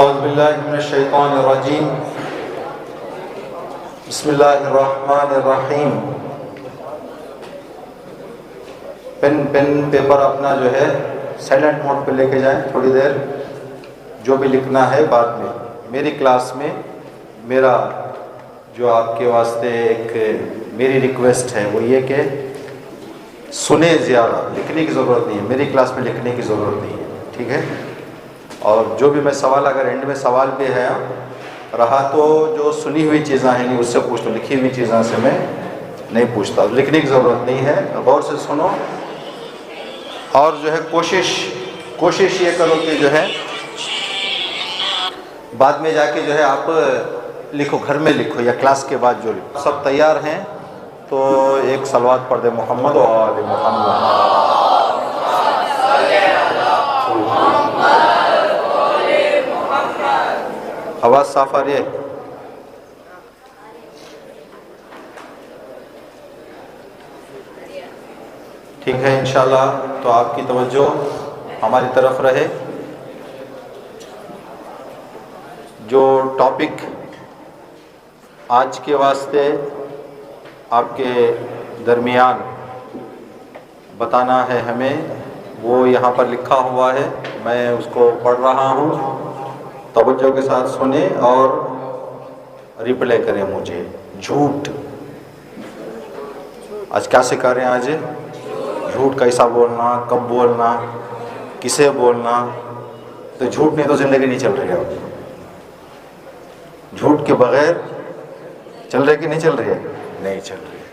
اعوذ باللہ من الشیطان الرجیم بسم اللہ الرحمن الرحیم۔ پین پیپر اپنا جو ہے سائلنٹ موڈ پہ لے کے جائیں تھوڑی دیر، جو بھی لکھنا ہے بعد میں۔ میری کلاس میں میرا جو آپ کے واسطے ایک میری ریکویسٹ ہے وہ یہ کہ سنیں، زیادہ لکھنے کی ضرورت نہیں ہے، میری کلاس میں لکھنے کی ضرورت نہیں ہے، ٹھیک ہے؟ اور جو بھی میں سوال، اگر اینڈ میں سوال بھی ہے رہا تو جو سنی ہوئی چیزیں ہیں نہیں اس سے پوچھ لو، لکھی ہوئی چیزوں سے میں نہیں پوچھتا، لکھنے کی ضرورت نہیں ہے، غور سے سنو۔ اور جو ہے کوشش یہ کرو کہ جو ہے بعد میں جا کے جو ہے آپ لکھو، گھر میں لکھو یا کلاس کے بعد جو لکھو۔ سب تیار ہیں تو ایک صلوات پڑھ دے محمد و آل محمد۔ آواز صاف آ رہی ہے؟ ٹھیک ہے انشاءاللہ، تو آپ کی توجہ ہماری طرف رہے۔ جو ٹاپک آج کے واسطے آپ کے درمیان بتانا ہے ہمیں، وہ یہاں پر لکھا ہوا ہے، میں اس کو پڑھ رہا ہوں، توجہ کے ساتھ سنیں اور ریپلے کریں مجھے۔ جھوٹ، آج کیا سکھا رہے ہیں؟ آج جھوٹ کیسا بولنا، کب بولنا، کسے بولنا۔ تو جھوٹ نہیں تو زندگی نہیں چل رہی ہے، جھوٹ کے بغیر چل رہے کہ نہیں چل رہی ہے؟ نہیں چل رہی ہے۔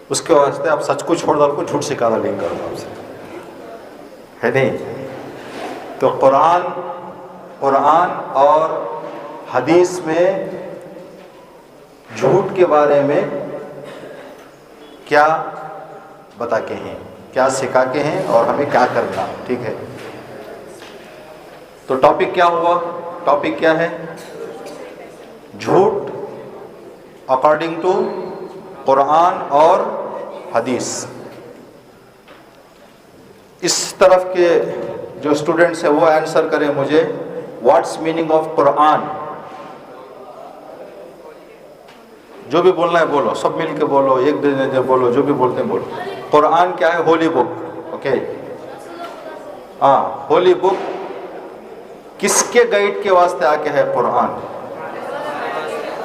اس کے واسطے آپ سچ کو چھوڑ ڈال کو جھوٹ سکھانا نہیں کرو آپ سے، ہے نہیں؟ تو قرآن اور حدیث میں جھوٹ کے بارے میں کیا بتا کے ہیں، کیا سکھا کے ہیں اور ہمیں کیا کرنا، ٹھیک ہے؟ تو ٹاپک کیا ہوا؟ ٹاپک کیا ہے؟ جھوٹ اکارڈنگ ٹو قرآن اور حدیث۔ اس طرف کے جو اسٹوڈنٹس ہیں وہ آنسر کریں مجھے، واٹس میننگ آف قرآن؟ جو بھی بولنا ہے بولو، سب مل کے بولو، ایک دن بولو، جو بھی بولتے ہیں بولو۔ قرآن کیا ہے؟ ہولی بک، اوکے؟ ہاں، ہولی بک کس کے گائیڈ کے واسطے آ کے ہے قرآن؟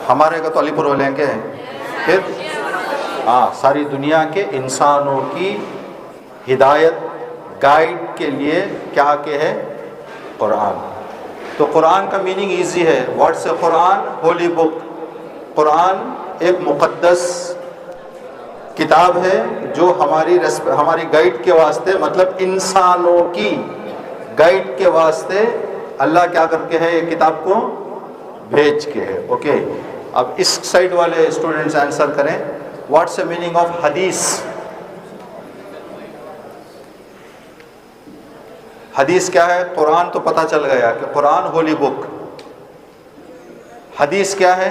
ہمارے کا تو علی پور والے کے ہیں، پھر ہاں ساری دنیا کے انسانوں کی ہدایت گائیڈ کے لیے کیا کہ ہے؟ قرآن۔ تو قرآن کا میننگ ایزی ہے، واٹس اے قرآن؟ ہولی بک۔ قرآن ایک مقدس کتاب ہے جو ہماری گائیڈ کے واسطے، مطلب انسانوں کی گائیڈ کے واسطے اللہ کیا کر کے ہے یہ کتاب کو بھیج کے ہے، اوکے؟ اب اس سائڈ والے اسٹوڈنٹس آنسر کریں، واٹس اے میننگ آف حدیث؟ حدیث کیا ہے؟ قرآن تو پتہ چل گیا کہ قرآن ہولی بک، حدیث کیا ہے؟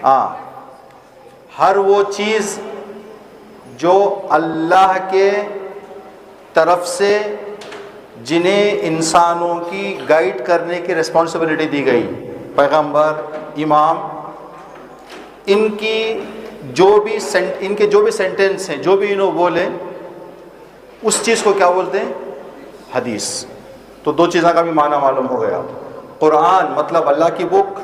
ہاں، ہر وہ چیز جو اللہ کے طرف سے جنہیں انسانوں کی گائیڈ کرنے کی رسپانسبلٹی دی گئی، پیغمبر، امام، ان کے جو بھی سینٹنس ہیں، جو بھی انہوں بولے، اس چیز کو کیا بولتے ہیں؟ حدیث۔ تو دو چیزوں کا بھی معنی معلوم ہو گیا، قرآن مطلب اللہ کی بک،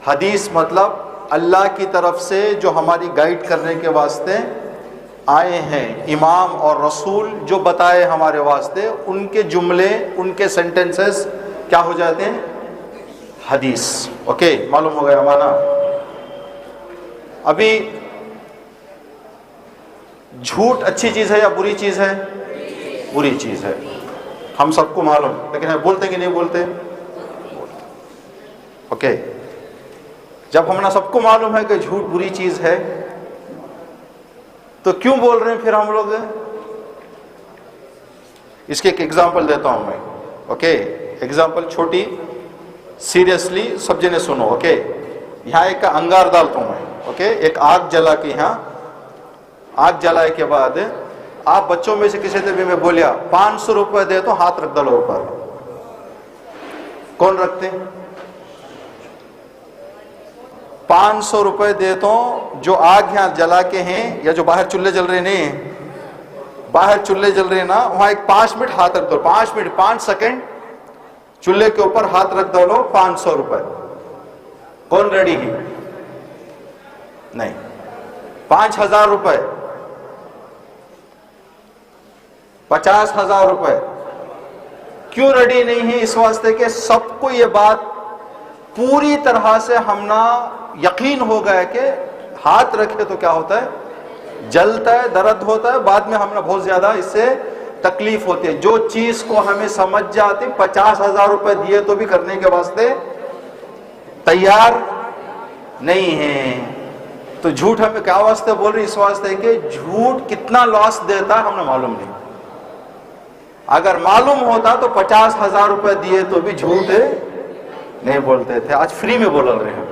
حدیث مطلب اللہ کی طرف سے جو ہماری گائیڈ کرنے کے واسطے آئے ہیں، امام اور رسول جو بتائے ہمارے واسطے، ان کے جملے، ان کے سینٹنسز کیا ہو جاتے ہیں؟ حدیث، اوکے؟ معلوم ہو گیا معنی؟ ابھی جھوٹ اچھی چیز ہے یا بری چیز ہے؟ بری چیز ہے، ہم سب کو معلوم، لیکن ہم بولتے کہ نہیں بولتے؟ اوکے؟ جب ہمیں سب کو معلوم ہے کہ جھوٹ بری چیز ہے تو کیوں بول رہے ہیں پھر ہم لوگ؟ اس کی ایک ایگزامپل دیتا ہوں میں، اوکے؟ ایگزامپل چھوٹی، سیریسلی سب جنے سنو، اوکے؟ یہاں ایک انگار ڈالتا ہوں میں، اوکے؟ ایک آگ جلا کے، یہاں آگ جلائے کے بعد آپ بچوں میں سے کسی سے بھی میں بولیا 500 روپے دے تو ہاتھ رکھ ڈالو اوپر، کون رکھتے ہیں؟ 500 روپے دیتا ہوں جو آگ یہاں جلا کے ہیں یا جو باہر چولہے جل رہے نہیں ہیں، باہر چولہے جل رہے نا، وہاں ایک 5 منٹ ہاتھ رکھ دو، 5 منٹ 5 سیکنڈ چولہے کے اوپر ہاتھ رکھ دو لو، 500 روپے. کون ریڈی ہے؟ نہیں. 5000 روپے، 50,000 روپے. کیوں ریڈی نہیں ہے؟ اس واسطے کہ سب کو یہ بات پوری طرح سے ہم نہ یقین ہو گیا کہ ہاتھ رکھے تو کیا ہوتا ہے؟ جلتا ہے، درد ہوتا ہے، بعد میں ہم نے بہت زیادہ اس سے تکلیف ہوتی ہے. جو چیز کو ہمیں سمجھ جاتی 50,000 روپے دیے تو بھی کرنے کے واسطے تیار نہیں ہیں. تو جھوٹ ہمیں کیا واسطے بول رہی؟ اس واسطے کہ جھوٹ کتنا لاس دیتا ہے ہمیں معلوم نہیں. اگر معلوم ہوتا تو 50,000 روپے دیے تو بھی جھوٹ نہیں بولتے تھے. آج فری میں بول رہے ہیں.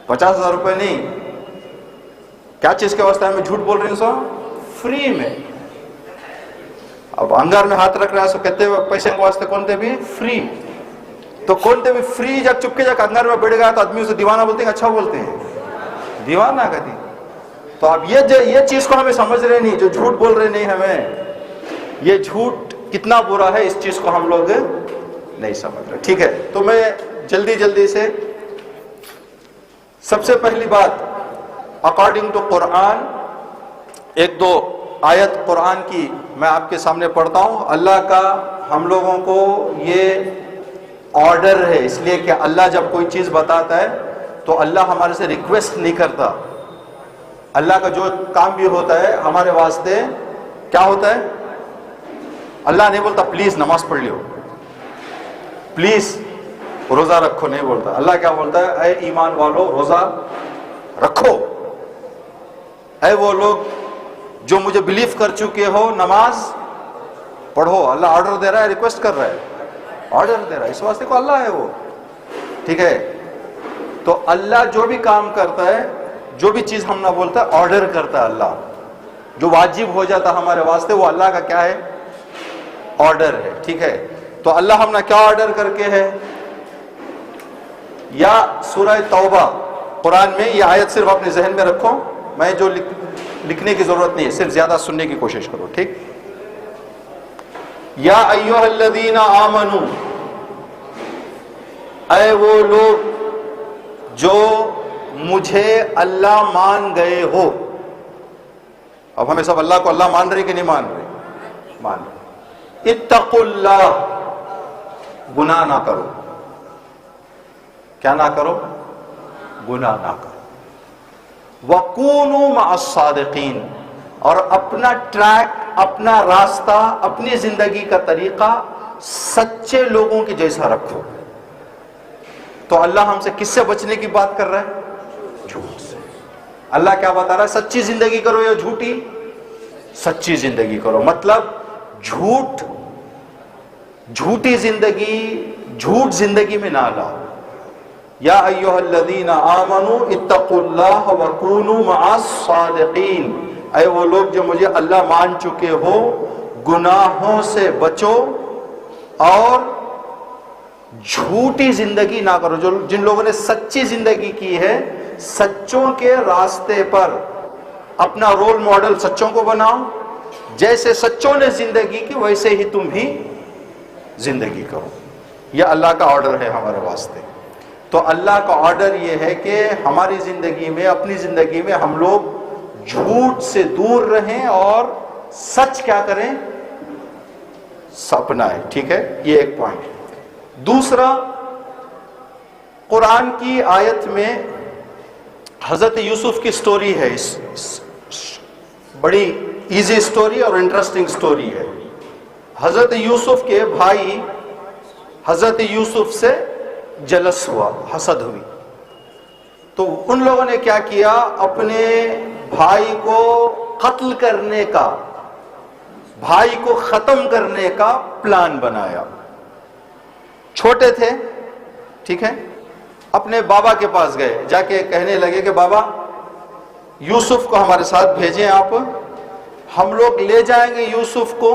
50,000 روپے نہیں، کیا چیز کے واسطے ہمیں جھوٹ بول رہے ہیں؟ سو فری میں. اب انگار میں ہاتھ رکھ رہا ہے سو کہتے ہوئے پیسے کے واسطے کونتے بھی فری. تو کونتے بھی فری جب چپکے جا انگار میں بیٹھ گیا تو آدمی اسے دیوانہ بولتے ہیں، اچھا بولتے ہیں دیوانہ کہتی. تو اب یہ چیز کو ہمیں سمجھ رہے نہیں، جو جھوٹ بول رہے نہیں ہمیں، یہ جھوٹ کتنا برا ہے اس چیز کو ہم لوگ نہیں سمجھ رہے. ٹھیک ہے، تو میں جلدی سے سب سے پہلی بات اکارڈنگ ٹو قرآن ایک دو آیت قرآن کی میں آپ کے سامنے پڑھتا ہوں. اللہ کا ہم لوگوں کو یہ آرڈر ہے، اس لیے کہ اللہ جب کوئی چیز بتاتا ہے تو اللہ ہمارے سے ریکویسٹ نہیں کرتا. اللہ کا جو کام بھی ہوتا ہے ہمارے واسطے کیا ہوتا ہے؟ اللہ نہیں بولتا پلیز نماز پڑھ لیو، پلیز روزہ رکھو، نہیں بولتا. اللہ کیا بولتا ہے؟ اے ایمان والو روزہ رکھو، اے وہ لوگ جو مجھے بلیو کر چکے ہو نماز پڑھو. اللہ آرڈر دے رہا ہے، ریکویسٹ کر رہا ہے، آرڈر دے رہا ہے. اس واسطے کو اللہ ہے وہ. ٹھیک ہے، تو اللہ جو بھی کام کرتا ہے، جو بھی چیز ہم نہ بولتا ہے، آرڈر کرتا ہے اللہ. جو واجب ہو جاتا ہمارے واسطے وہ اللہ کا کیا ہے؟ آرڈر ہے. ٹھیک ہے، تو اللہ ہم نے کیا آرڈر کر کے ہے؟ یا سورہ توبہ قرآن میں یہ آیت صرف اپنے ذہن میں رکھو، میں جو لکھنے کی ضرورت نہیں ہے، صرف زیادہ سننے کی کوشش کرو. ٹھیک. یا ایھا الذین آمنو، اے وہ لوگ جو مجھے اللہ مان گئے ہو. اب ہمیں سب اللہ کو اللہ مان رہے کہ نہیں مان رہے؟ مان رہے. اتقوا اللہ، گناہ نہ کرو. کیا نہ کرو؟ گناہ نہ کرو. وَكُونُوا مَعَ الصَّادِقِينَ، اور اپنا ٹریک، اپنا راستہ، اپنی زندگی کا طریقہ سچے لوگوں کے جیسا رکھو. تو اللہ ہم سے کس سے بچنے کی بات کر رہا ہے؟ جھوٹ سے. اللہ کیا بتا رہا ہے؟ سچی زندگی کرو یا جھوٹی؟ سچی زندگی کرو. مطلب جھوٹی زندگی، جھوٹ زندگی میں نہ لاؤ. یا ایھا الذین آمنوا اتقوا اللہ وکونوا مع الصادقین، اے وہ لوگ جو مجھے اللہ مان چکے ہو، گناہوں سے بچو اور جھوٹی زندگی نہ کرو. جن لوگوں نے سچی زندگی کی ہے، سچوں کے راستے پر اپنا رول ماڈل سچوں کو بناؤ. جیسے سچوں نے زندگی کی ویسے ہی تم بھی زندگی کرو. یہ اللہ کا آرڈر ہے ہمارے واسطے. تو اللہ کا آرڈر یہ ہے کہ ہماری زندگی میں، اپنی زندگی میں ہم لوگ جھوٹ سے دور رہیں اور سچ کیا کریں؟ اپنائیں. ٹھیک ہے، یہ ایک پوائنٹ. دوسرا، قرآن کی آیت میں حضرت یوسف کی سٹوری ہے. بڑی ایزی سٹوری اور انٹرسٹنگ سٹوری ہے. حضرت یوسف کے بھائی حضرت یوسف سے جلس ہوا، حسد ہوئی. تو ان لوگوں نے کیا کیا؟ اپنے بھائی کو قتل کرنے کا، بھائی کو ختم کرنے کا پلان بنایا. چھوٹے تھے، ٹھیک ہے، اپنے بابا کے پاس گئے، جا کے کہنے لگے کہ بابا یوسف کو ہمارے ساتھ بھیجیں آپ، ہم لوگ لے جائیں گے یوسف کو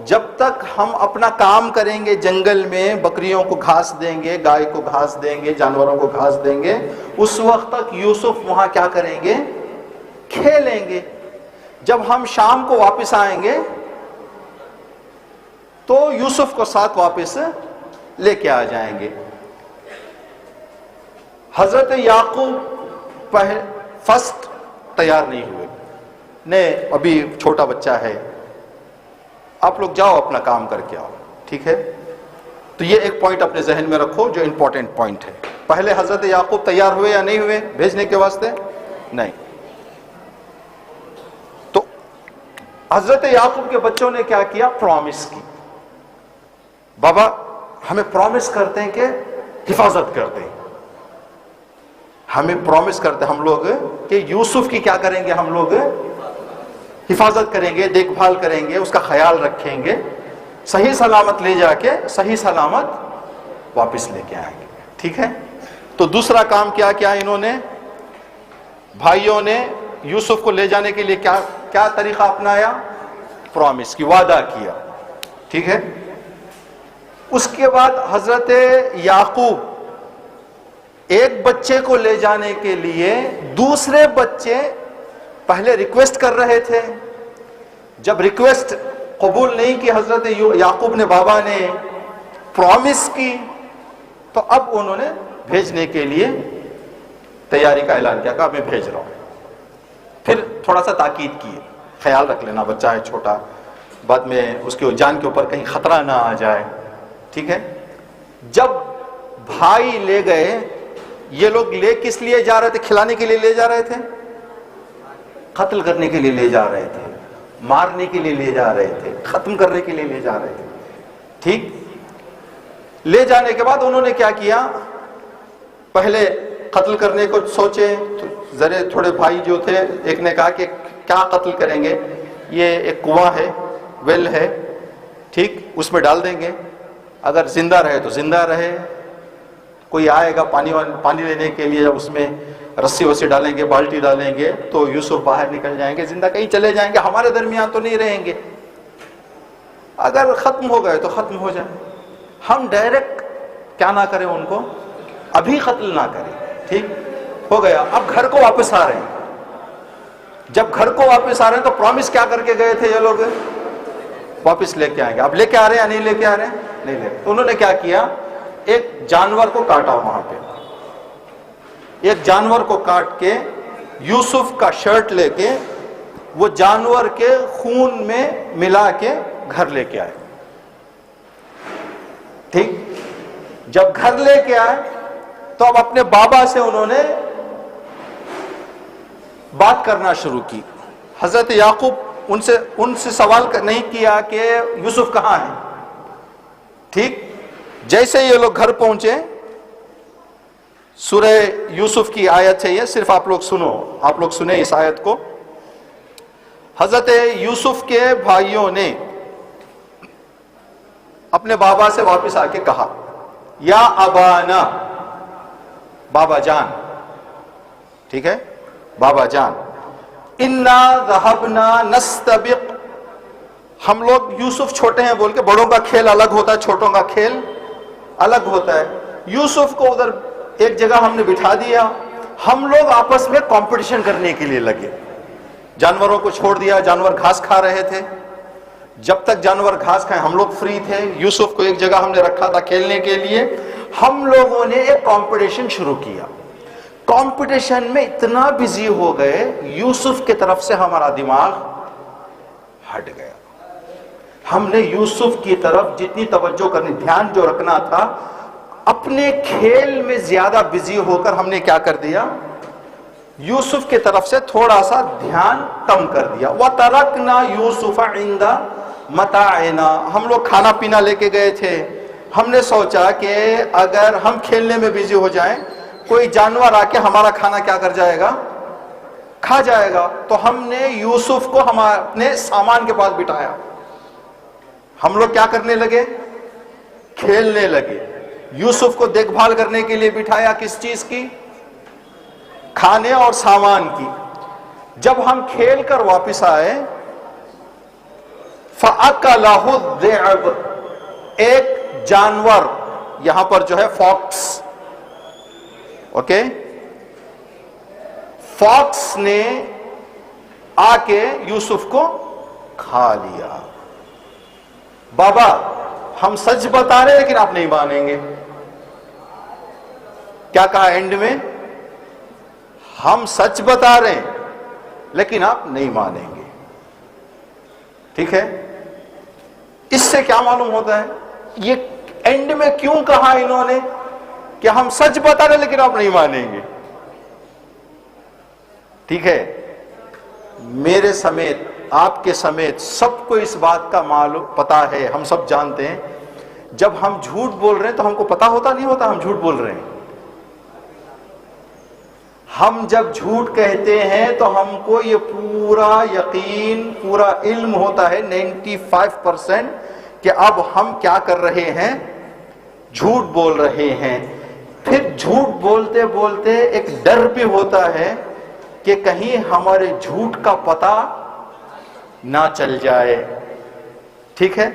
جب تک ہم اپنا کام کریں گے جنگل میں، بکریوں کو گھاس دیں گے، گائے کو گھاس دیں گے، جانوروں کو گھاس دیں گے، اس وقت تک یوسف وہاں کیا کریں گے؟ کھیلیں گے۔ جب ہم شام کو واپس آئیں گے تو یوسف کو ساتھ واپس لے کے آ جائیں گے۔ حضرت یعقوب فرسٹ تیار نہیں ہوئے، نہیں ابھی چھوٹا بچہ ہے، آپ لوگ جاؤ اپنا کام کر کے آؤ، ٹھیک ہے؟ تو یہ ایک پوائنٹ اپنے ذہن میں رکھو جو امپورٹنٹ پوائنٹ ہے۔ پہلے حضرت یعقوب تیار ہوئے یا نہیں ہوئے بھیجنے کے واسطے؟ نہیں۔ تو حضرت یعقوب کے بچوں نے کیا کیا؟ پرومس کی، بابا ہمیں پرومس کرتے ہیں کہ حفاظت کرتے ہیں، ہمیں پرومس کرتے ہیں ہم لوگ کہ یوسف کی کیا کریں گے؟ ہم لوگ حفاظت کریں گے، دیکھ بھال کریں گے، اس کا خیال رکھیں گے، صحیح سلامت لے جا کے صحیح سلامت واپس لے کے آئیں گے، ٹھیک ہے؟ تو دوسرا کام کیا کیا انہوں نے؟ بھائیوں نے یوسف کو لے جانے کے لیے کیا طریقہ اپنایا؟ پرومس کی، وعدہ کیا، ٹھیک ہے؟ اس کے بعد حضرت یعقوب ایک بچے کو لے جانے کے لیے دوسرے بچے پہلے ریکویسٹ کر رہے تھے، جب ریکویسٹ قبول نہیں کی حضرت یعقوب نے، بابا نے پرومس کی، تو اب انہوں نے بھیجنے کے لیے تیاری کا اعلان کیا، کہا میں بھیج رہا ہوں۔ پھر تھوڑا سا تاکید کی، خیال رکھ لینا، بچہ ہے چھوٹا، بعد میں اس کی جان کے اوپر کہیں خطرہ نہ آ جائے، ٹھیک ہے؟ جب بھائی لے گئے، یہ لوگ لے کس لیے جا رہے تھے؟ کھلانے کے لیے لے جا رہے تھے؟ قتل کرنے کے لیے لے جا رہے تھے، مارنے کے لیے لے جا رہے تھے، ختم کرنے کے لیے لے جا رہے تھے، ٹھیک؟ لے جانے کے بعد انہوں نے کیا کیا؟ پہلے قتل کرنے کو سوچے، ذرے تھوڑے بھائی جو تھے، ایک نے کہا کہ کیا قتل کریں گے، یہ ایک کنواں ہے، ویل ہے، ٹھیک، اس میں ڈال دیں گے، اگر زندہ رہے تو زندہ رہے، کوئی آئے گا پانی لینے کے لیے، اس میں رسی وسی ڈالیں گے، بالٹی ڈالیں گے، تو یوسف باہر نکل جائیں گے، زندہ کہیں چلے جائیں گے، ہمارے درمیان تو نہیں رہیں گے، اگر ختم ہو گئے تو ختم ہو جائیں، ہم ڈائریکٹ کیا نہ کریں، ان کو ابھی قتل نہ کریں، ٹھیک ہو گیا۔ اب گھر کو واپس آ رہے ہیں، جب گھر کو واپس آ رہے ہیں تو پرومس کیا کر کے گئے تھے یہ لوگ؟ واپس لے کے آئیں گے۔ اب لے کے آ رہے ہیں یا نہیں لے کے آ رہے ہیں؟ نہیں لے۔ تو انہوں نے کیا کیا؟ ایک جانور کو کاٹا، وہاں پہ ایک جانور کو کاٹ کے یوسف کا شرٹ لے کے وہ جانور کے خون میں ملا کے گھر لے کے آئے، ٹھیک؟ جب گھر لے کے آئے تو اب اپنے بابا سے انہوں نے بات کرنا شروع کی۔ حضرت یعقوب ان سے سوال نہیں کیا کہ یوسف کہاں ہے، ٹھیک؟ جیسے یہ لوگ گھر پہنچے، سورہ یوسف کی آیت ہے یہ، صرف آپ لوگ سنو، آپ لوگ سنیں اس آیت کو۔ حضرت یوسف کے بھائیوں نے اپنے بابا سے واپس آ کے کہا، یا ابانا، بابا جان، ٹھیک ہے، بابا جان، انا ذهبنا نستبق، ہم لوگ، یوسف چھوٹے ہیں بول کے، بڑوں کا کھیل الگ ہوتا ہے، چھوٹوں کا کھیل الگ ہوتا ہے، یوسف کو ادھر ایک جگہ ہم نے بٹھا دیا، ہم لوگ آپس میں کمپٹیشن کرنے کے لیے لگے، جانوروں کو چھوڑ دیا، جانور گھاس کھا رہے تھے، جب تک جانور گھاس کھائیں ہم لوگ فری تھے، یوسف کو ایک جگہ ہم نے رکھا تھا کھیلنے کے لیے، ہم لوگوں نے ایک کمپٹیشن شروع کیا، کمپٹیشن میں اتنا بزی ہو گئے، یوسف کی طرف سے ہمارا دماغ ہٹ گیا، ہم نے یوسف کی طرف جتنی توجہ کرنی، دھیان جو رکھنا تھا، اپنے کھیل میں زیادہ بزی ہو کر ہم نے کیا کر دیا؟ یوسف کی طرف سے تھوڑا سا دھیان کم کر دیا۔ وَتَرَكْنَا يُوسُفَ عِنْدَ مَتَاعِنَا، ہم لوگ کھانا پینا لے کے گئے تھے، ہم نے سوچا کہ اگر ہم کھیلنے میں بزی ہو جائیں، کوئی جانور آ کے ہمارا کھانا کیا کر جائے گا؟ کھا جائے گا، تو ہم نے یوسف کو اپنے سامان کے پاس بٹھایا، ہم لوگ کیا کرنے لگے؟ کھیلنے لگے، یوسف کو دیکھ بھال کرنے کے لیے بٹھایا، کس چیز کی؟ کھانے اور سامان کی۔ جب ہم کھیل کر واپس آئے، فَأَكَلَهُ الذِّئْبُ، ایک جانور، یہاں پر جو ہے فاکس، اوکے، فاکس نے آ کے یوسف کو کھا لیا۔ بابا ہم سچ بتا رہے ہیں لیکن آپ نہیں مانیں گے۔ کیا کہا اینڈ میں؟ ہم سچ بتا رہے ہیں لیکن آپ نہیں مانیں گے۔ ٹھیک ہے، اس سے کیا معلوم ہوتا ہے؟ یہ اینڈ میں کیوں کہا انہوں نے کہ ہم سچ بتا رہے ہیں لیکن آپ نہیں مانیں گے؟ ٹھیک ہے، میرے سمیت آپ کے سمیت سب کو اس بات کا معلوم پتا ہے، ہم سب جانتے ہیں جب ہم جھوٹ بول رہے ہیں تو ہم کو پتا ہوتا نہیں ہوتا ہم جھوٹ بول رہے ہیں۔ ہم جب جھوٹ کہتے ہیں تو ہم کو یہ پورا یقین، پورا علم ہوتا ہے 95% کہ اب ہم کیا کر رہے ہیں، جھوٹ بول رہے ہیں۔ پھر جھوٹ بولتے بولتے ایک ڈر بھی ہوتا ہے کہ کہیں ہمارے جھوٹ کا پتہ نہ چل جائے۔ ٹھیک ہے،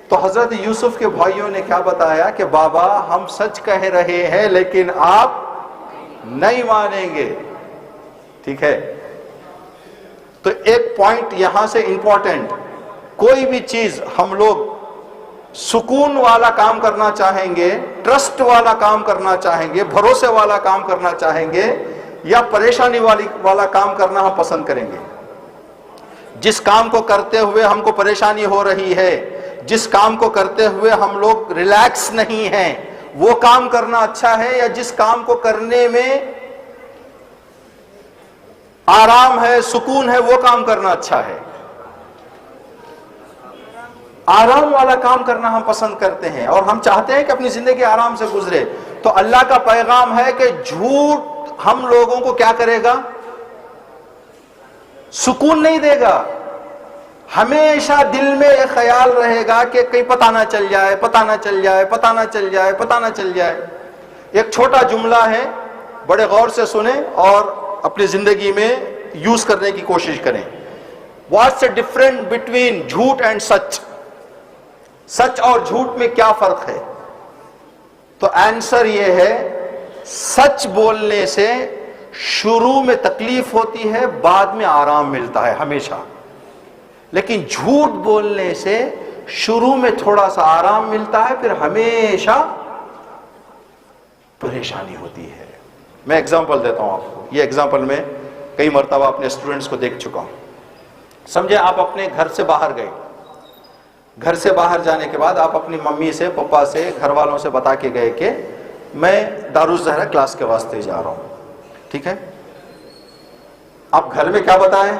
تو حضرت یوسف کے بھائیوں نے کیا بتایا کہ بابا ہم سچ کہہ رہے ہیں لیکن آپ نہیں مانیں گے۔ ٹھیک ہے، تو ایک پوائنٹ یہاں سے امپورٹنٹ، کوئی بھی چیز ہم لوگ سکون والا کام کرنا چاہیں گے، ٹرسٹ والا کام کرنا چاہیں گے، بھروسے والا کام کرنا چاہیں گے، یا پریشانی والا کام کرنا ہم پسند کریں گے؟ جس کام کو کرتے ہوئے ہم کو پریشانی ہو رہی ہے، جس کام کو کرتے ہوئے ہم لوگ ریلیکس نہیں ہیں، وہ کام کرنا اچھا ہے، یا جس کام کو کرنے میں آرام ہے، سکون ہے، وہ کام کرنا اچھا ہے؟ آرام والا کام کرنا ہم پسند کرتے ہیں، اور ہم چاہتے ہیں کہ اپنی زندگی آرام سے گزرے۔ تو اللہ کا پیغام ہے کہ جھوٹ ہم لوگوں کو کیا کرے گا؟ سکون نہیں دے گا۔ ہمیشہ دل میں ایک خیال رہے گا کہ کہیں پتہ نہ چل جائے، پتہ نہ چل جائے، پتہ نہ چل جائے، پتہ نہ چل جائے۔ ایک چھوٹا جملہ ہے، بڑے غور سے سنیں اور اپنی زندگی میں یوز کرنے کی کوشش کریں۔ What's the difference between جھوٹ اینڈ سچ؟ سچ اور جھوٹ میں کیا فرق ہے؟ تو آنسر یہ ہے، سچ بولنے سے شروع میں تکلیف ہوتی ہے، بعد میں آرام ملتا ہے ہمیشہ، لیکن جھوٹ بولنے سے شروع میں تھوڑا سا آرام ملتا ہے، پھر ہمیشہ پریشانی ہوتی ہے۔ میں ایگزامپل دیتا ہوں آپ کو، یہ ایگزامپل میں کئی مرتبہ اپنے اسٹوڈنٹس کو دیکھ چکا ہوں۔ سمجھے آپ اپنے گھر سے باہر گئے، گھر سے باہر جانے کے بعد آپ اپنی ممی سے، پپا سے، گھر والوں سے بتا کے گئے کہ میں دارالزہرا کلاس کے واسطے جا رہا ہوں۔ ٹھیک ہے، آپ گھر میں کیا بتائیں؟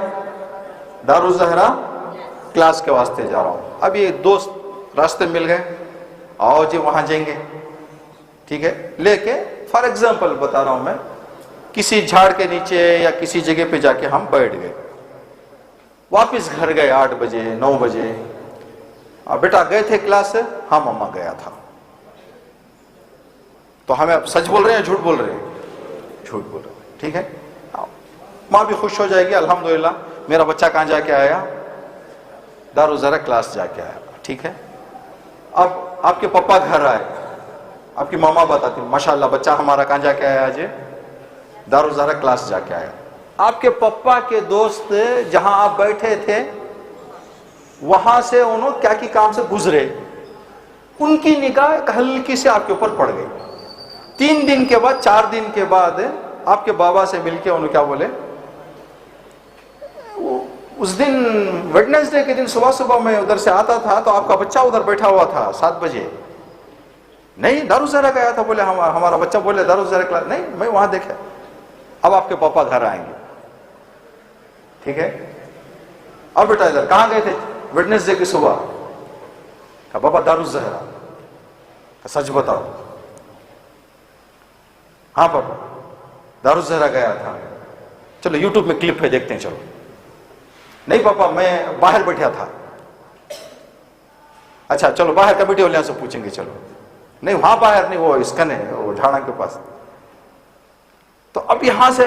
دارالزہرا کلاس کے واسطے جا رہا ہوں۔ اب یہ دوست راستے مل گئے، آؤ جی وہاں جائیں گے، ٹھیک ہے، لے کے فار ایگزامپل بتا رہا ہوں میں، کسی جھاڑ کے نیچے یا کسی جگہ پہ جا کے ہم بیٹھ گئے، واپس گھر گئے 8 بجے 9 بجے۔ بیٹا گئے تھے کلاس سے؟ ہاں مما گیا تھا۔ تو ہمیں اب سچ بول رہے ہیں جھوٹ بول رہے ہیں؟ جھوٹ بول رہے ہیں۔ ٹھیک ہے، ماں بھی خوش ہو جائے گی، الحمدللہ میرا بچہ کہاں جا کے آیا؟ دارالزہرا کلاس جا کے آیا۔ ٹھیک ہے، اب آپ کے پپا گھر آئے، آپ کی ماما بتاتی ماشاءاللہ بچہ ہمارا کہاں جا کے آیا آج؟ دارالزہرا کلاس جا کے آیا۔ آپ کے پپا کے دوست جہاں آپ بیٹھے تھے وہاں سے انہوں کیا کی کام سے گزرے، ان کی نگاہ ہلکی سے آپ کے اوپر پڑ گئی۔ 3 دن کے بعد 4 دن کے بعد آپ کے بابا سے مل کے انہوں کیا بولے؟ اس دن ویڈنسڈے کے دن صبح میں ادھر سے آتا تھا تو آپ کا بچہ ادھر بیٹھا ہوا تھا 7 بجے۔ نہیں دارالزہرا گیا تھا، بولے ہمارا بچہ، بولے دارالزہرا کلاس نہیں، میں وہاں دیکھا۔ اب آپ کے پاپا گھر آئیں گے، ٹھیک ہے، اب بیٹا ادھر کہاں گئے تھے ویڈنسڈے کی صبح؟ کہا بابا دارالزہرا۔ سچ بتاؤ؟ ہاں پاپا دارالزہرا گیا تھا۔ چلو یوٹیوب میں کلپ ہے دیکھتے ہیں۔ چلو نہیں پاپا میں باہر بیٹھا تھا۔ اچھا چلو باہر کمیٹی والوں سے پوچھیں گے۔ چلو نہیں وہاں باہر نہیں، وہ اسکن ہے وہ جھاڑا کے پاس۔ تو اب یہاں سے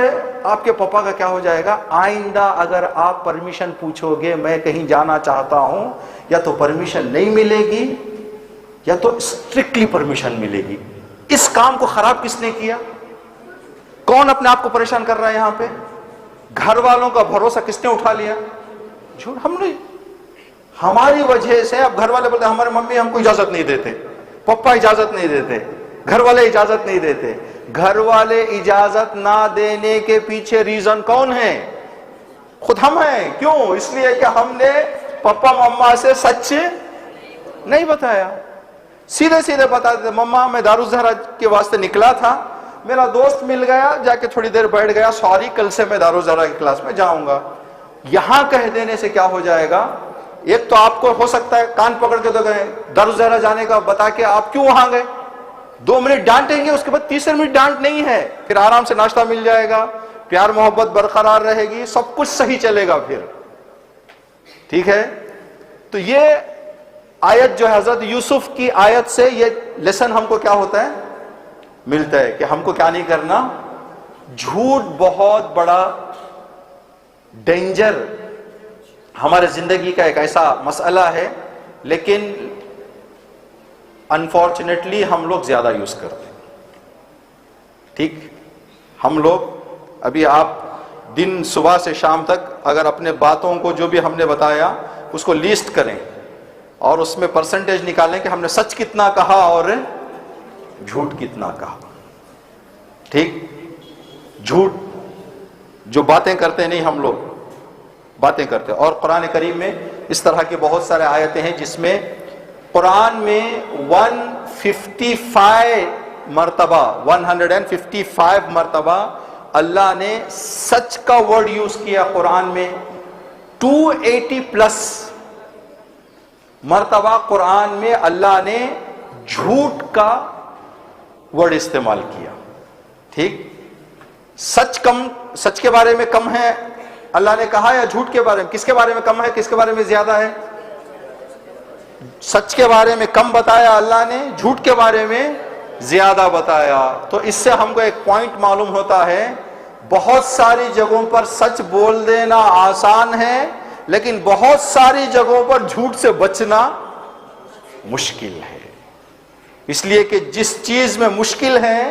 آپ کے پاپا کا کیا ہو جائے گا، آئندہ اگر آپ پرمیشن پوچھو گے میں کہیں جانا چاہتا ہوں، یا تو پرمیشن نہیں ملے گی یا تو اسٹرکٹلی پرمیشن ملے گی. اس کام کو خراب کس نے کیا؟ کون اپنے آپ کو پریشان کر رہا ہے یہاں پہ؟ گھر والوں کا بھروسہ کس نے اٹھا لیا؟ جھوٹ. ہم نے، ہماری وجہ سے اب گھر والے بولتے ہیں ہمارے ممی ہم کو اجازت نہیں دیتے، پپا اجازت نہیں دیتے، گھر والے اجازت نہیں دیتے. گھر والے اجازت نہ دینے کے پیچھے ریزن کون ہے؟ خود ہم ہیں. کیوں؟ اس لیے کہ ہم نے پپا مما سے سچ نہیں بتایا. سیدھے سیدھے بتا دیتے مما میں دارالزہرا کے واسطے نکلا تھا، میرا دوست مل گیا، جا کے تھوڑی دیر بیٹھ گیا، سوری کل سے میں دارالزہرا کی کلاس میں جاؤں گا. یہاں کہہ دینے سے کیا ہو جائے گا؟ ایک تو آپ کو ہو سکتا ہے کان پکڑ کے تو گئے دارالزہرا جانے کا بتا کے آپ کیوں وہاں گئے، 2 منٹ ڈانٹیں گے، اس کے بعد تیسرے منٹ ڈانٹ نہیں ہے، پھر آرام سے ناشتہ مل جائے گا، پیار محبت برقرار رہے گی، سب کچھ صحیح چلے گا پھر. ٹھیک ہے؟ تو یہ آیت جو حضرت یوسف کی آیت سے یہ لیسن ہم کو کیا ہوتا ہے، ملتا ہے کہ ہم کو کیا نہیں کرنا. جھوٹ بہت بڑا ڈینجر ہمارے زندگی کا ایک ایسا مسئلہ ہے، لیکن انفارچونیٹلی ہم لوگ زیادہ یوز کرتے ہیں. ٹھیک، ہم لوگ ابھی آپ دن صبح سے شام تک اگر اپنے باتوں کو جو بھی ہم نے بتایا اس کو لیسٹ کریں اور اس میں پرسنٹیج نکالیں کہ ہم نے سچ کتنا کہا اور جھوٹ کتنا کہا. ٹھیک، جھوٹ جو باتیں کرتے نہیں، ہم لوگ باتیں کرتے. اور قرآن کریم میں اس طرح کی بہت سارے آیتیں ہیں جس میں قرآن میں 155 مرتبہ اللہ نے سچ کا ورڈ یوز کیا. قرآن میں 280 پلس مرتبہ قرآن میں اللہ نے جھوٹ کا ورڈ استعمال کیا. ٹھیک، سچ کے بارے میں کم ہے اللہ نے کہا، یا جھوٹ کے بارے میں؟ کس کے بارے میں کم ہے، کس کے بارے میں زیادہ ہے؟ سچ کے بارے میں کم بتایا اللہ نے، جھوٹ کے بارے میں زیادہ بتایا. تو اس سے ہم کو ایک پوائنٹ معلوم ہوتا ہے، بہت ساری جگہوں پر سچ بول دینا آسان ہے، لیکن بہت ساری جگہوں پر جھوٹ سے بچنا مشکل ہے. اس لیے کہ جس چیز میں مشکل ہے،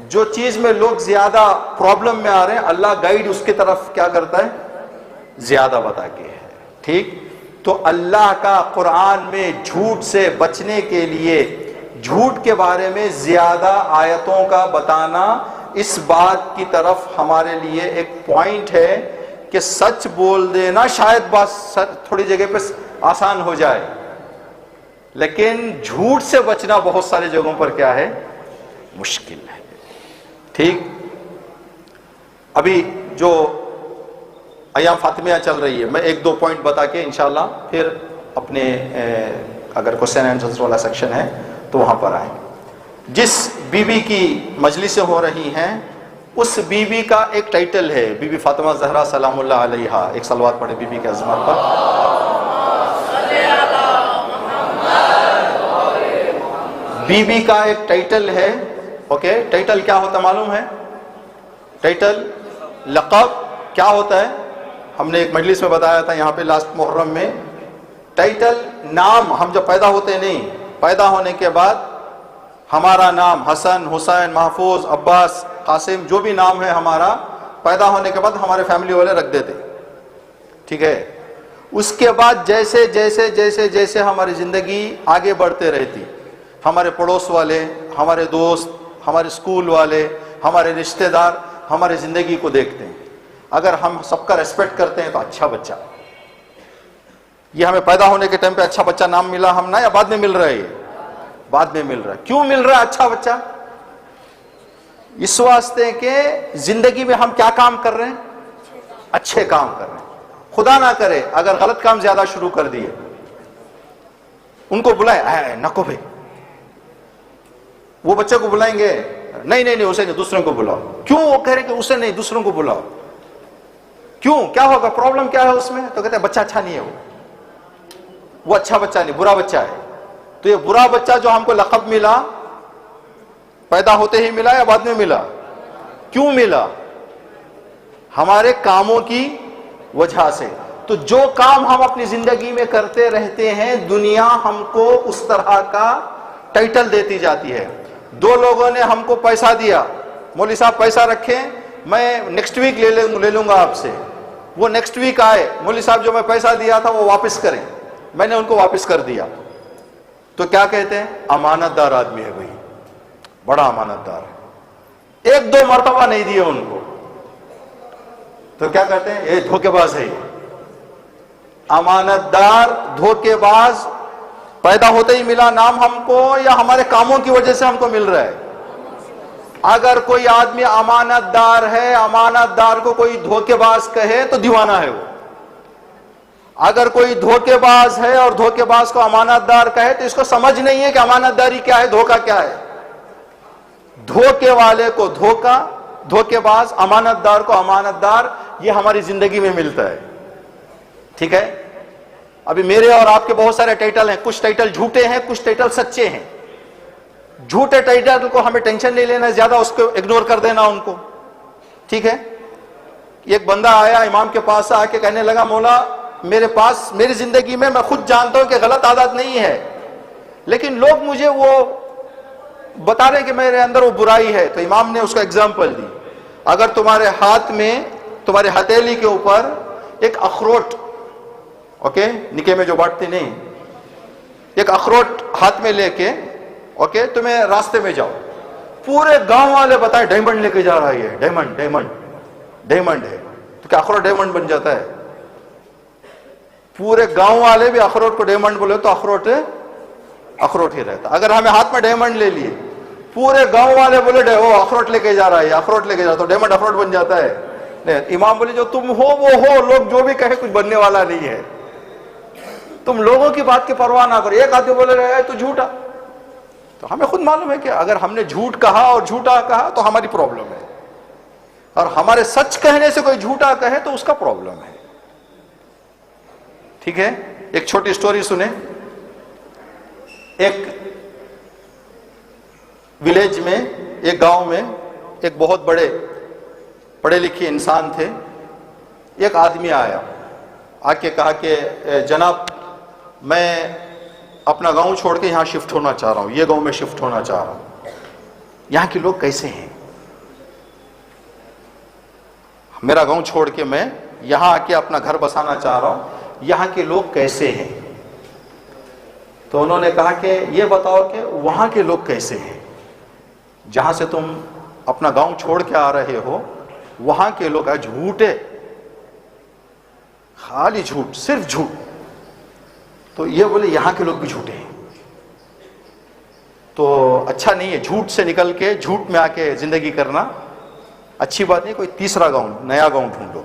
جو چیز میں لوگ زیادہ پرابلم میں آ رہے ہیں، اللہ گائیڈ اس کی طرف کیا کرتا ہے؟ زیادہ بتا کے ہے. ٹھیک، تو اللہ کا قرآن میں جھوٹ سے بچنے کے لیے جھوٹ کے بارے میں زیادہ آیتوں کا بتانا اس بات کی طرف ہمارے لیے ایک پوائنٹ ہے کہ سچ بول دینا شاید بات تھوڑی جگہ پہ آسان ہو جائے، لیکن جھوٹ سے بچنا بہت ساری جگہوں پر کیا ہے؟ مشکل ہے. ٹھیک، ابھی جو ایام فاطمیہ چل رہی ہے، میں 1-2 پوائنٹ بتا کے انشاءاللہ پھر اپنے اگر کوسچن آنسر والا سیکشن ہے تو وہاں پر آئیں. جس بی بی کی مجلسیں ہو رہی ہیں اس بی بی کا ایک ٹائٹل ہے، بی بی فاطمہ زہرا سلام اللہ علیہا. ایک صلوات پڑھے بی بی کے عظمت پر. بی بی کا ایک ٹائٹل ہے. اوکے، ٹائٹل کیا ہوتا معلوم ہے؟ ٹائٹل لقب کیا ہوتا ہے؟ ہم نے ایک مجلس میں بتایا تھا یہاں پہ لاسٹ محرم میں. ٹائٹل نام ہم جب پیدا ہوتے نہیں، پیدا ہونے کے بعد ہمارا نام حسن، حسین، محفوظ، عباس، قاسم، جو بھی نام ہے ہمارا، پیدا ہونے کے بعد ہمارے فیملی والے رکھ دیتے. ٹھیک ہے، اس کے بعد جیسے جیسے جیسے جیسے ہماری زندگی آگے بڑھتے رہتی، ہمارے پڑوس والے، ہمارے دوست، ہمارے اسکول والے، ہمارے رشتہ دار ہماری زندگی کو دیکھتے ہیں. اگر ہم سب کا ریسپیکٹ کرتے ہیں تو اچھا بچہ، یہ ہمیں پیدا ہونے کے ٹائم پہ اچھا بچہ نام ملا ہم نہ، یا بعد میں مل رہا ہے؟ بعد میں مل رہا ہے. کیوں مل رہا ہے اچھا بچہ؟ اس واسطے کہ زندگی میں ہم کیا کام کر رہے ہیں؟ اچھے کام کر رہے ہیں. خدا نہ کرے اگر غلط کام زیادہ شروع کر دیے، ان کو بلائیں، نکو بھائی، وہ بچے کو بلائیں گے، نہیں اسے نہیں، دوسروں کو بلاؤ. کیوں؟ وہ کہہ رہے کہ اسے نہیں، دوسروں کو بلاؤ. کیوں؟ کیا ہوگا؟ پرابلم کیا ہے اس میں؟ تو کہتے ہیں بچہ اچھا نہیں ہے، وہ اچھا بچہ نہیں، برا بچہ ہے. تو یہ برا بچہ جو ہم کو لقب ملا، پیدا ہوتے ہی ملا یا بعد میں ملا؟ کیوں ملا؟ ہمارے کاموں کی وجہ سے. تو جو کام ہم اپنی زندگی میں کرتے رہتے ہیں دنیا ہم کو اس طرح کا ٹائٹل دیتی جاتی ہے. دو لوگوں نے ہم کو پیسہ دیا، مولوی صاحب پیسہ رکھیں میں نیکسٹ ویک لے لوں گا آپ سے. وہ نیکسٹ ویک آئے، مولوی صاحب جو میں پیسہ دیا تھا وہ واپس کریں. میں نے ان کو واپس کر دیا. تو کیا کہتے ہیں؟ امانت دار آدمی ہے بھائی، بڑا امانت دار ہے. ایک دو مرتبہ نہیں دیے ان کو تو کیا کہتے ہیں؟ یہ دھوکے باز ہے. امانت دار دھوکے باز پیدا ہوتے ہی ملا نام ہم کو، یا ہمارے کاموں کی وجہ سے ہم کو مل رہا ہے؟ اگر کوئی آدمی امانت دار ہے، امانت دار کو کوئی دھوکے باز کہے تو دیوانہ ہے وہ. اگر کوئی دھوکے باز ہے اور دھوکے باز کو امانت دار کہے تو اس کو سمجھ نہیں ہے کہ امانت داری کیا ہے، دھوکہ کیا ہے. دھوکے والے کو دھوکہ، دھوکے باز، امانت دار کو امانت دار، یہ ہماری زندگی میں ملتا ہے. ٹھیک ہے؟ ابھی میرے اور آپ کے بہت سارے ٹائٹل ہیں، کچھ ٹائٹل جھوٹے ہیں، کچھ ٹائٹل سچے ہیں. جھوٹے ٹائٹل کو ہمیں ٹینشن نہیں لینا، زیادہ اس کو اگنور کر دینا ان کو. ٹھیک ہے؟ ایک بندہ آیا امام کے پاس آ کے کہنے لگا مولا میرے پاس میری زندگی میں خود جانتا ہوں کہ غلط عادت نہیں ہے، لیکن لوگ مجھے وہ بتا رہے کہ میرے اندر وہ برائی ہے. تو امام نے اس کو ایگزامپل دی. اگر تمہارے ہاتھ میں، تمہارے ہتھیلی کے اوپر ایک اخروٹ، اوکے نکے میں جو بانٹتے نہیں، ایک اخروٹ ہاتھ میں لے کے اوکے تمہیں راستے میں جاؤ، پورے گاؤں والے بتائیں ڈائمنڈ لے کے جا رہا ہے، ڈائمنڈ ڈائمنڈ ڈائمنڈ ہے، تو کیا اخروٹ ڈائمنڈ بن جاتا ہے؟ پورے گاؤں والے بھی اخروٹ کو ڈائمنڈ بولے تو اخروٹ اخروٹ ہی رہتا. اگر ہمیں ہاتھ میں ڈائمنڈ لے لیے، پورے گاؤں والے بولے وہ اخروٹ لے کے جا رہا ہے، اخروٹ لے کے جا رہا، تو ڈائمنڈ اخروٹ بن جاتا ہے؟ نہیں. امام بولے جو تم ہو وہ ہو، لوگ جو بھی کہے کچھ بننے والا نہیں ہے. تم لوگوں کی بات کی پرواہ نہ کرو. ایک آدمی بولے رہے تو جھوٹا، تو ہمیں خود معلوم ہے کہ اگر ہم نے جھوٹ کہا اور جھوٹا کہا تو ہماری پرابلم ہے، اور ہمارے سچ کہنے سے کوئی جھوٹا کہے تو اس کا پرابلم ہے. ٹھیک ہے؟ ایک چھوٹی سٹوری سنیں. ایک ولیج میں، ایک گاؤں میں ایک بہت بڑے پڑھے لکھے انسان تھے. ایک آدمی آیا، آ کے کہا کہ جناب میں اپنا گاؤں چھوڑ کے یہاں شفٹ ہونا چاہ رہا ہوں، یہ گاؤں میں شفٹ ہونا چاہ رہا ہوں. یہاں کے لوگ کیسے ہیں؟ میرا گاؤں چھوڑ کے میں یہاں آ کے اپنا گھر بسانا چاہ رہا ہوں، یہاں کے لوگ کیسے ہیں؟ تو انہوں نے کہا کہ یہ بتاؤ کہ وہاں کے لوگ کیسے ہیں، جہاں سے تم اپنا گاؤں چھوڑ کے آ رہے ہو وہاں کے لوگ جھوٹے، خالی جھوٹ، صرف جھوٹ. تو یہ بولے یہاں کے لوگ بھی جھوٹے ہیں. تو اچھا نہیں ہے جھوٹ سے نکل کے جھوٹ میں آ کے زندگی کرنا اچھی بات نہیں. کوئی تیسرا گاؤں، نیا گاؤں ڈھونڈو.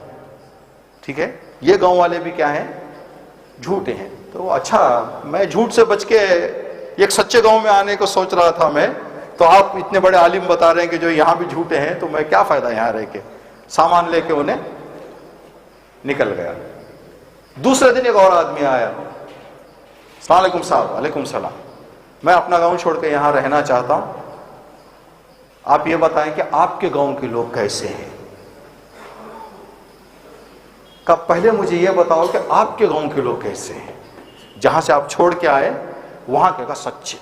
ٹھیک ہے؟ یہ گاؤں والے بھی کیا ہیں؟ جھوٹے ہیں. تو اچھا میں جھوٹ سے بچ کے ایک سچے گاؤں میں آنے کو سوچ رہا تھا میں، تو آپ اتنے بڑے عالم بتا رہے ہیں کہ جو یہاں بھی جھوٹے ہیں، تو میں کیا فائدہ یہاں رہ کے. سامان لے کے انہیں نکل گیا. دوسرے دن ایک اور آدمی آیا، السلام علیکم صاحب. وعلیکم السلام. میں اپنا گاؤں چھوڑ کے یہاں رہنا چاہتا ہوں، آپ یہ بتائیں کہ آپ کے گاؤں کے لوگ کیسے ہیں. کب پہلے مجھے یہ بتاؤ کہ آپ کے گاؤں کے لوگ کیسے ہیں، جہاں سے آپ چھوڑ کے آئے وہاں کے کا سچے،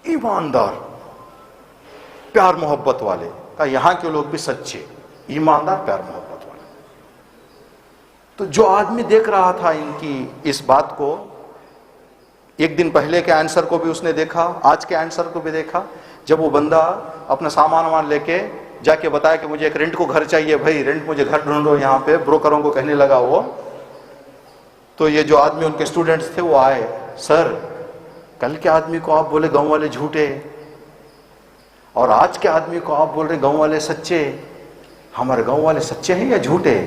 ایماندار، پیار محبت والے. کا یہاں کے لوگ بھی سچے، ایماندار، پیار محبت والے. تو جو آدمی دیکھ رہا تھا ان کی اس بات کو، ایک دن پہلے کے آنسر کو بھی اس نے دیکھا، آج کے آنسر کو بھی دیکھا. جب وہ بندہ اپنا سامان وامان لے کے جا کے بتایا کہ مجھے ایک رینٹ کو گھر چاہیے، بھائی رینٹ مجھے گھر ڈھونڈو یہاں پہ، بروکروں کو کہنے لگا وہ. تو یہ جو آدمی ان کے اسٹوڈنٹس تھے وہ آئے، سر کل کے آدمی کو آپ بولے گاؤں والے جھوٹے، اور آج کے آدمی کو آپ بول رہے گاؤں والے سچے. ہمارے گاؤں والے سچے ہیں یا جھوٹے؟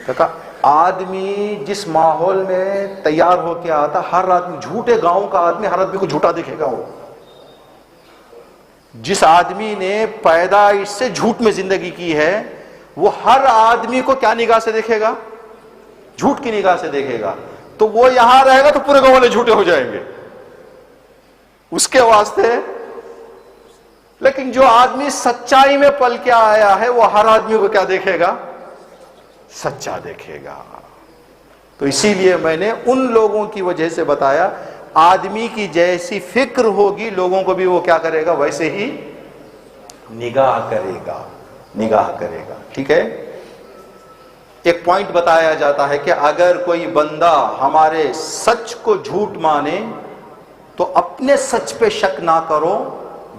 کہا آدمی جس ماحول میں تیار ہو کے آتا، ہر آدمی، جھوٹے گاؤں کا آدمی ہر آدمی کو جھوٹا دکھے گا. وہ جس آدمی نے پیدائش سے جھوٹ میں زندگی کی ہے وہ ہر آدمی کو کیا نگاہ سے دیکھے گا؟ جھوٹ کی نگاہ سے دیکھے گا. تو وہ یہاں رہے گا تو پورے گاؤں والے جھوٹے ہو جائیں گے. اس کے واسطے لیکن جو آدمی سچائی میں پل کے آیا ہے وہ ہر آدمی کو کیا دیکھے گا؟ سچا دیکھے گا. تو اسی لیے میں نے ان لوگوں کی وجہ سے بتایا، آدمی کی جیسی فکر ہوگی لوگوں کو بھی وہ کیا کرے گا؟ ویسے ہی نگاہ کرے گا، نگاہ کرے گا. ٹھیک ہے. ایک پوائنٹ بتایا جاتا ہے کہ اگر کوئی بندہ ہمارے سچ کو جھوٹ مانے تو اپنے سچ پہ شک نہ کرو،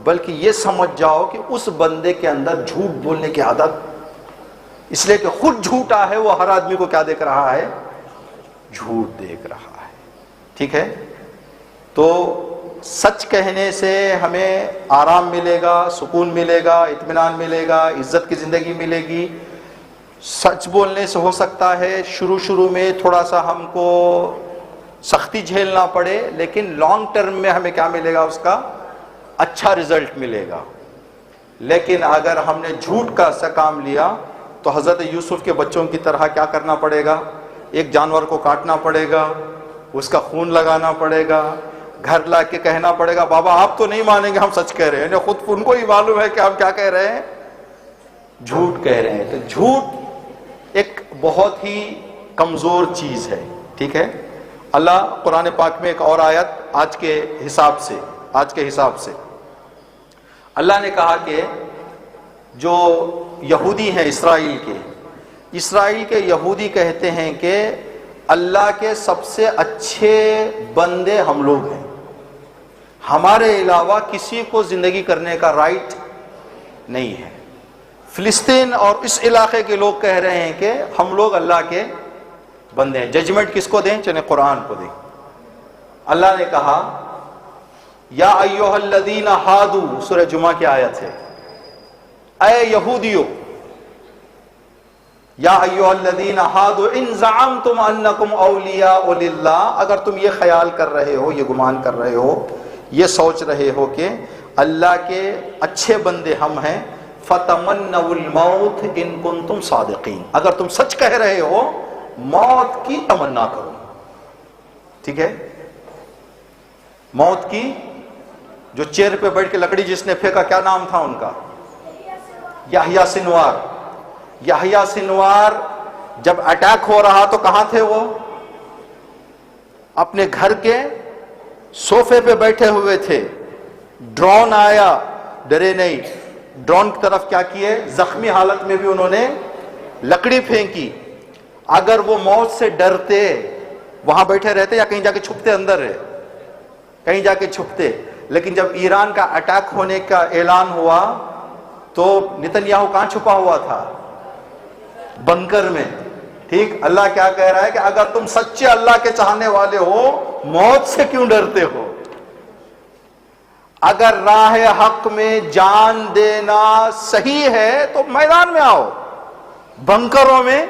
بلکہ یہ سمجھ جاؤ کہ اس بندے کے اندر جھوٹ بولنے کی عادت، اس لیے کہ خود جھوٹا ہے، وہ ہر آدمی کو کیا دیکھ رہا ہے؟ جھوٹ دیکھ رہا ہے. ٹھیک ہے. تو سچ کہنے سے ہمیں آرام ملے گا، سکون ملے گا، اطمینان ملے گا، عزت کی زندگی ملے گی. سچ بولنے سے ہو سکتا ہے شروع میں تھوڑا سا ہم کو سختی جھیلنا پڑے، لیکن لانگ ٹرم میں ہمیں کیا ملے گا؟ اس کا اچھا رزلٹ ملے گا. لیکن اگر ہم نے جھوٹ کا سا کام لیا تو حضرت یوسف کے بچوں کی طرح کیا کرنا پڑے گا؟ ایک جانور کو کاٹنا پڑے گا، اس کا خون لگانا پڑے گا، گھر لا کے کہنا پڑے گا بابا آپ تو نہیں مانیں گے ہم سچ کہہ رہے ہیں. خود ان کو ہی معلوم ہے کہ ہم کیا کہہ رہے ہیں؟ جھوٹ کہہ رہے ہیں. تو جھوٹ ایک بہت ہی کمزور چیز ہے. ٹھیک ہے. اللہ قرآن پاک میں ایک اور آیت آج کے حساب سے اللہ نے کہا کہ جو یہودی ہیں اسرائیل کے یہودی کہتے ہیں کہ اللہ کے سب سے اچھے بندے ہم لوگ ہیں، ہمارے علاوہ کسی کو زندگی کرنے کا رائٹ نہیں ہے. فلسطین اور اس علاقے کے لوگ کہہ رہے ہیں کہ ہم لوگ اللہ کے بندے ہیں. ججمنٹ کس کو دیں؟ چلیں قرآن کو دیں. اللہ نے کہا یا ایھا الذین ہادوا، سورہ جمعہ کی آیت ہے، اے یہودیو، یا ایھا الذین ہادوا ان زعمتم انکم اولیاء للہ، اگر تم یہ خیال کر رہے ہو، یہ گمان کر رہے ہو، یہ سوچ رہے ہو کہ اللہ کے اچھے بندے ہم ہیں، فتمنوا الموت ان کنتم صادقین، اگر تم سچ کہہ رہے ہو موت کی تمنا کرو. ٹھیک ہے. موت کی، جو چیئر پہ بیٹھ کے لکڑی جس نے پھینکا، کیا نام تھا ان کا؟ یحییٰ سنوار. یحییٰ سنوار جب اٹیک ہو رہا تو کہاں تھے وہ؟ اپنے گھر کے صوفے پہ بیٹھے ہوئے تھے. ڈرون آیا، ڈرے نہیں، ڈرون کی طرف کیا کیے؟ زخمی حالت میں بھی انہوں نے لکڑی پھینکی. اگر وہ موت سے ڈرتے وہاں بیٹھے رہتے یا کہیں جا کے چھپتے؟ اندر ہے، کہیں جا کے چھپتے. لیکن جب ایران کا اٹیک ہونے کا اعلان ہوا تو نتن یاہو کہاں چھپا ہوا تھا؟ بنکر میں. ٹھیک. اللہ کیا کہہ رہا ہے کہ اگر تم سچے اللہ کے چاہنے والے ہو موت سے کیوں ڈرتے ہو؟ اگر راہ حق میں جان دینا صحیح ہے تو میدان میں آؤ، بنکروں میں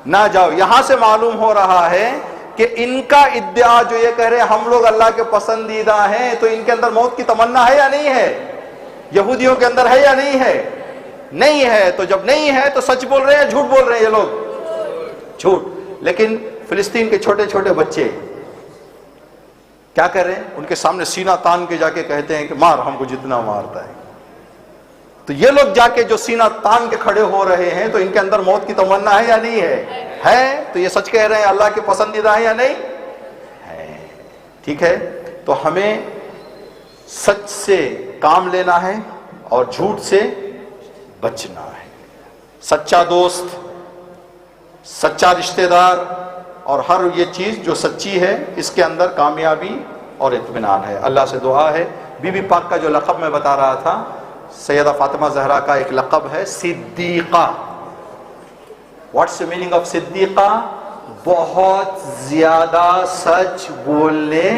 نہ جاؤ. یہاں سے معلوم ہو رہا ہے کہ ان کا ادعا جو یہ کہہ رہے ہیں ہم لوگ اللہ کے پسندیدہ ہیں، تو ان کے اندر موت کی تمنا ہے یا نہیں ہے؟ یہودیوں کے اندر ہے یا نہیں ہے؟ نہیں ہے. تو جب نہیں ہے تو سچ بول رہے ہیں جھوٹ بول رہے ہیں یہ لوگ؟ جھوٹ. لیکن فلسطین کے چھوٹے چھوٹے بچے کیا کر رہے ہیں؟ ان کے سامنے سینہ تان کے جا کے کہتے ہیں کہ مار ہم کو جتنا مارتا ہے. تو یہ لوگ جا کے جو سینہ تان کے کھڑے ہو رہے ہیں تو ان کے اندر موت کی تمنا ہے یا نہیں ہے؟ ہے. تو یہ سچ کہہ رہے ہیں اللہ کے پسندیدہ ہے یا نہیں ہے؟ ٹھیک ہے. تو ہمیں سچ سے کام لینا ہے اور جھوٹ سے بچنا ہے. سچا دوست، سچا رشتہ دار اور ہر یہ چیز جو سچی ہے اس کے اندر کامیابی اور اطمینان ہے. اللہ سے دعا ہے. بی بی پاک کا جو لقب میں بتا رہا تھا، سیدہ فاطمہ زہرا کا ایک لقب ہے صدیقہ. واٹس the meaning of صدیقہ؟ بہت زیادہ سچ بولنے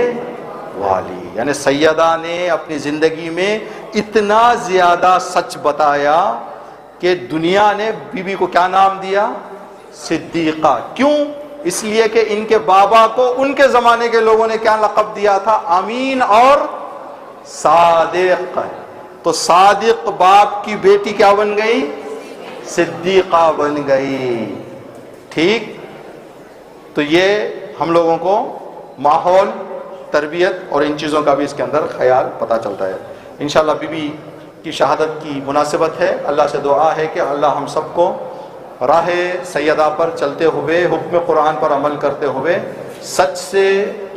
والی. یعنی سیدہ نے اپنی زندگی میں اتنا زیادہ سچ بتایا کہ دنیا نے بی بی کو کیا نام دیا؟ صدیقہ. کیوں؟ اس لیے کہ ان کے بابا کو ان کے زمانے کے لوگوں نے کیا لقب دیا تھا؟ امین اور صادق. تو صادق باپ کی بیٹی کیا بن گئی؟ صدیقہ بن گئی. ٹھیک. تو یہ ہم لوگوں کو ماحول، تربیت اور ان چیزوں کا بھی اس کے اندر خیال پتہ چلتا ہے. انشاءاللہ بی بی کی شہادت کی مناسبت ہے. اللہ سے دعا ہے کہ اللہ ہم سب کو راہ سیدہ پر چلتے ہوئے، حکم قرآن پر عمل کرتے ہوئے سچ سے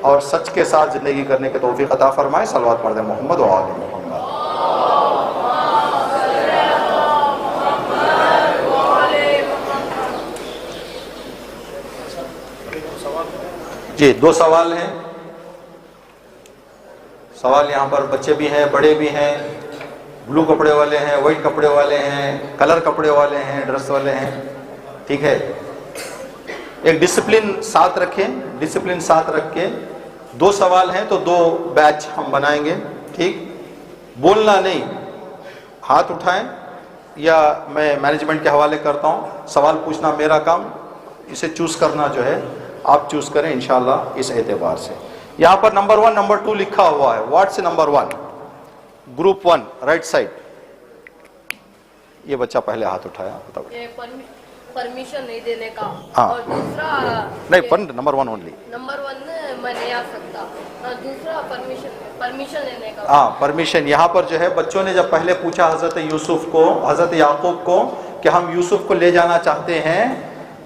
اور سچ کے ساتھ زندگی کرنے کے توفیق عطا فرمائے. صلوات پڑھ دیں محمد و آل محمد. جی 2 سوال ہیں. سوال یہاں پر بچے بھی ہیں، بڑے بھی ہیں، بلو کپڑے والے ہیں، وائٹ کپڑے والے ہیں، کلر کپڑے والے ہیں، ڈریس والے ہیں. ٹھیک ہے، ایک ڈسپلن ساتھ رکھیں، ڈسپلن ساتھ رکھ کے 2 سوال ہیں تو 2 بیچ ہم بنائیں گے. ٹھیک، بولنا نہیں، ہاتھ اٹھائیں یا میں مینجمنٹ کے حوالے کرتا ہوں. سوال پوچھنا میرا کام، اسے چوز کرنا جو ہے آپ چوز کریں انشاءاللہ اس اعتبار سے. یہاں پر نمبر 1 نمبر 2 لکھا ہوا ہے. What's number 1؟ Group 1 right side. یہ بچہ پہلے ہاتھ اٹھایا، بتاؤ. پرمیشن نہیں دینے کا. ہاں. اور دوسرا نہیں، نمبر 1 اونلی. نمبر 1 میں نہیں آ سکتا. اور دوسرا پرمیشن لینے کا. ہاں پرمیشن. یہاں پر جو ہے بچوں نے جب پہلے پوچھا حضرت یوسف کو، حضرت یعقوب کو کہ ہم یوسف کو لے جانا چاہتے ہیں،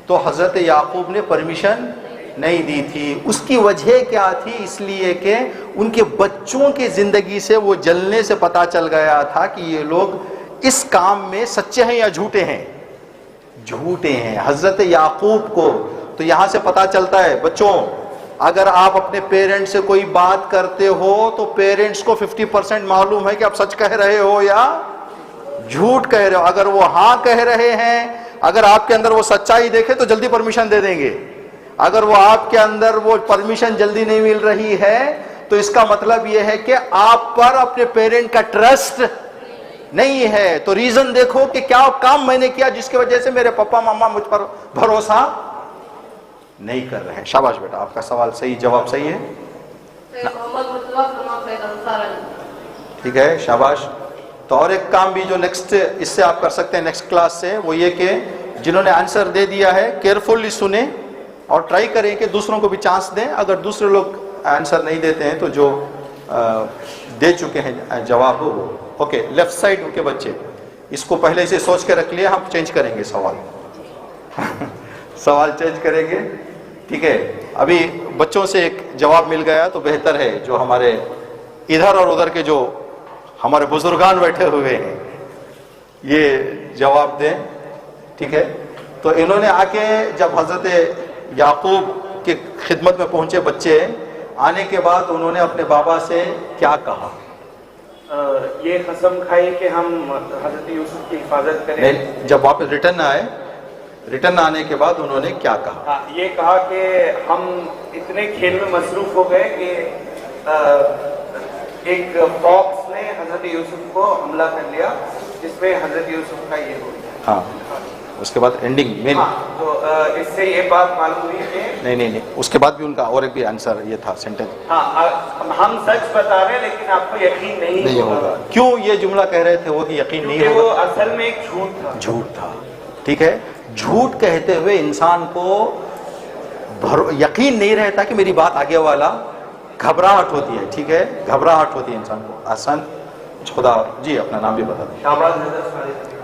تو حضرت یعقوب نے پرمیشن نہیں دی تھی. اس کی وجہ کیا تھی؟ اس لیے کہ ان کے بچوں کی زندگی سے وہ جلنے سے پتہ چل گیا تھا کہ یہ لوگ اس کام میں سچے ہیں یا جھوٹے ہیں. جھوٹے ہیں. حضرت یعقوب کو تو یہاں سے پتہ چلتا ہے بچوں، اگر آپ اپنے پیرنٹس سے کوئی بات کرتے ہو تو پیرنٹس کو 50% معلوم ہے کہ آپ سچ کہہ رہے ہو یا جھوٹ کہہ رہے ہو. اگر وہ ہاں کہہ رہے ہیں، اگر آپ کے اندر وہ سچائی دیکھے تو جلدی پرمیشن دے دیں گے. اگر وہ آپ کے اندر وہ پرمیشن جلدی نہیں مل رہی ہے تو اس کا مطلب یہ ہے کہ آپ پر اپنے پیرنٹ کا ٹرسٹ نہیں ہے. تو ریزن دیکھو کہ کیا کام میں نے کیا جس کی وجہ سے میرے پپا ماما مجھ پر بھروسہ نہیں کر رہے. شاباش بیٹا، آپ کا سوال صحیح، جواب صحیح ہے. ٹھیک ہے، شاباش. تو اور ایک کام بھی جو نیکسٹ اس سے آپ کر سکتے ہیں نیکسٹ کلاس سے، وہ یہ کہ جنہوں نے آنسر دے دیا ہے کیئرفلی سنیں اور ٹرائی کریں کہ دوسروں کو بھی چانس دیں. اگر دوسرے لوگ آنسر نہیں دیتے ہیں تو جو دے چکے ہیں جواب وہ. اوکے، لیفٹ سائڈ کے بچے، اس کو پہلے سے سوچ کے رکھ لیا، ہم چینج کریں گے سوال. سوال چینج کریں گے. ٹھیک ہے، ابھی بچوں سے ایک جواب مل گیا تو بہتر ہے جو ہمارے ادھر اور ادھر کے جو ہمارے بزرگان بیٹھے ہوئے ہیں یہ جواب دیں. ٹھیک ہے، تو انہوں نے آ کے جب حضرت یعقوب کی خدمت میں پہنچے بچے، آنے کے بعد انہوں نے اپنے بابا سے کیا کہا؟ یہ قسم کھائی کہ ہم حضرت یوسف کی حفاظت کریں. جب واپس ریٹرن آئے، ریٹرن آنے کے بعد انہوں نے کیا کہا؟ یہ کہا کہ ہم اتنے کھیل میں مصروف ہو گئے کہ ایک فاکس نے حضرت یوسف کو حملہ کر لیا، جس میں حضرت یوسف کا یہ ہو گیا. ہاں، اس کے بعد اینڈنگ مین. تو اس سے یہ بات معلوم ہوئی کہ نہیں، اس کے بعد بھی ان کا اور ایک بھی آنسر یہ تھا سینٹینس. ہاں، ہم سچ بتا رہے ہیں لیکن آپ کو یقین نہیں ہوگا. کیوں یہ جملہ کہہ رہے تھے وہ کہ یقین نہیں ہوگا؟ وہ اصل میں ایک جھوٹ تھا. جھوٹ تھا. ٹھیک ہے، جھوٹ کہتے ہوئے انسان کو یقین نہیں رہتا کہ میری بات آگے والا، گھبراہٹ ہوتی ہے. ٹھیک ہے، گھبراہٹ ہوتی ہے انسان کو. آسان. خدا جی اپنا نام بھی بتا دیں.